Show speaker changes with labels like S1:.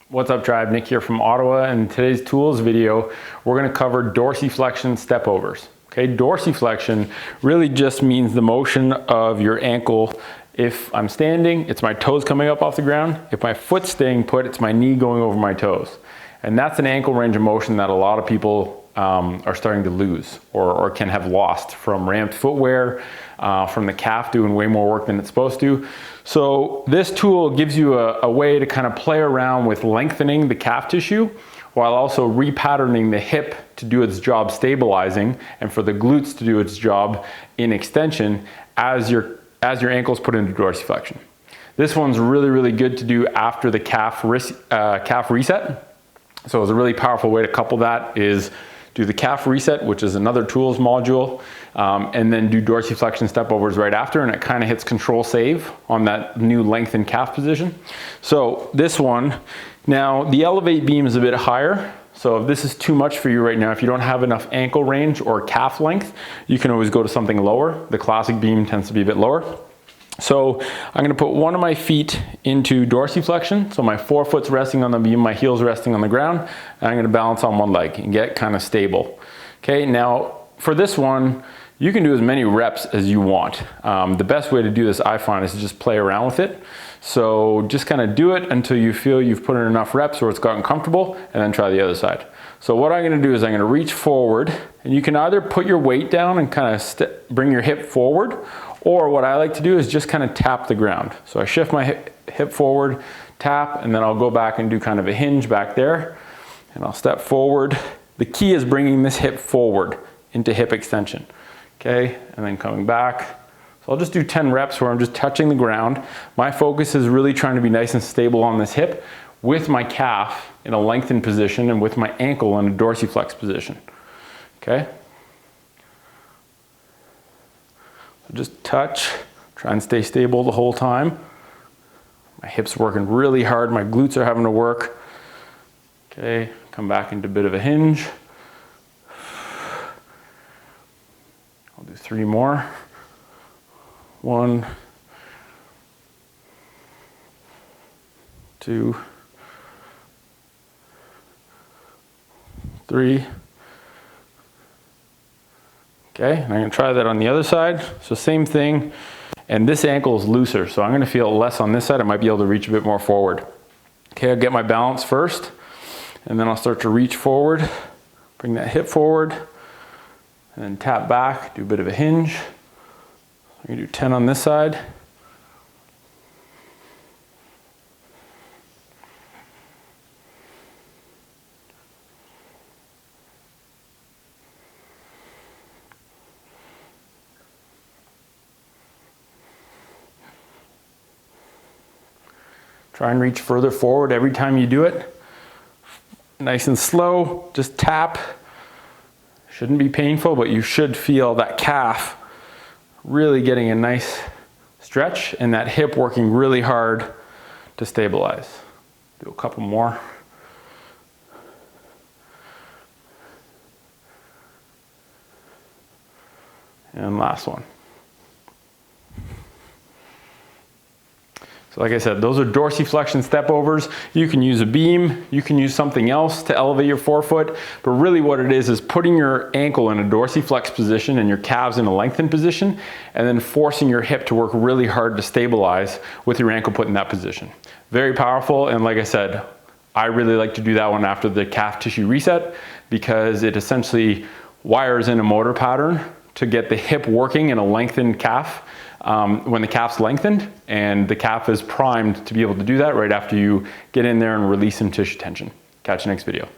S1: What's up, tribe? Nick here from Ottawa, and in today's tools video we're going to cover dorsiflexion step overs. Okay, dorsiflexion really just means the motion of your ankle. If I'm standing, it's my toes coming up off the ground. If my foot's staying put, it's my knee going over my toes. And that's an ankle range of motion that a lot of people are starting to lose or can have lost from ramped footwear, from the calf doing way more work than it's supposed to. So this tool gives you a way to kind of play around with lengthening the calf tissue while also repatterning the hip to do its job stabilizing and for the glutes to do its job in extension as your ankle's put into dorsiflexion. This one's really good to do after the calf reset. So it's a really powerful way to couple that is do the calf reset, which is another tools module, and then do dorsiflexion step overs right after, and it kind of hits control save on that new lengthened calf position. So this one, now the elevate beam is a bit higher. So if this is too much for you right now, if you don't have enough ankle range or calf length, you can always go to something lower. The classic beam tends to be a bit lower. So I'm going to put one of my feet into dorsiflexion. So my forefoot's resting on the beam, my heel's resting on the ground, and I'm going to balance on one leg and get kind of stable. Okay, now for this one, you can do as many reps as you want. The best way to do this, I find, is to just play around with it. So just kind of do it until you feel you've put in enough reps or it's gotten comfortable, and then try the other side. So what I'm going to do is I'm going to reach forward, and you can either put your weight down and kind of bring your hip forward, or what I like to do is just kind of tap the ground. So I shift my hip forward, tap, and then I'll go back and do kind of a hinge back there, and I'll step forward. The key is bringing this hip forward into hip extension. Okay, and then coming back. So I'll just do 10 reps where I'm just touching the ground. My focus is really trying to be nice and stable on this hip with my calf in a lengthened position and with my ankle in a dorsiflex position. Okay. So just touch, try and stay stable the whole time. My hip's working really hard, my glutes are having to work. Okay, come back into a bit of a hinge. I'll do 3 more. 1, 2, 3. Okay, and I'm going to try that on the other side. So same thing, and this ankle is looser, so I'm going to feel less on this side. I might be able to reach a bit more forward. Okay, I'll get my balance first, and then I'll start to reach forward, bring that hip forward, and then tap back, do a bit of a hinge. I'm going to do 10 on this side. Try and reach further forward every time you do it. Nice and slow, just tap. Shouldn't be painful, but you should feel that calf really getting a nice stretch and that hip working really hard to stabilize. Do a couple more. And last one. So like I said, those are dorsiflexion step overs. You can use a beam, you can use something else to elevate your forefoot, but really what it is putting your ankle in a dorsiflex position and your calves in a lengthened position, and then forcing your hip to work really hard to stabilize with your ankle put in that position. Very powerful, and like I said, I really like to do that one after the calf tissue reset because it essentially wires in a motor pattern to get the hip working in a lengthened calf. When the calf's lengthened, and the calf is primed to be able to do that right after you get in there and release some tissue tension. Catch you next video.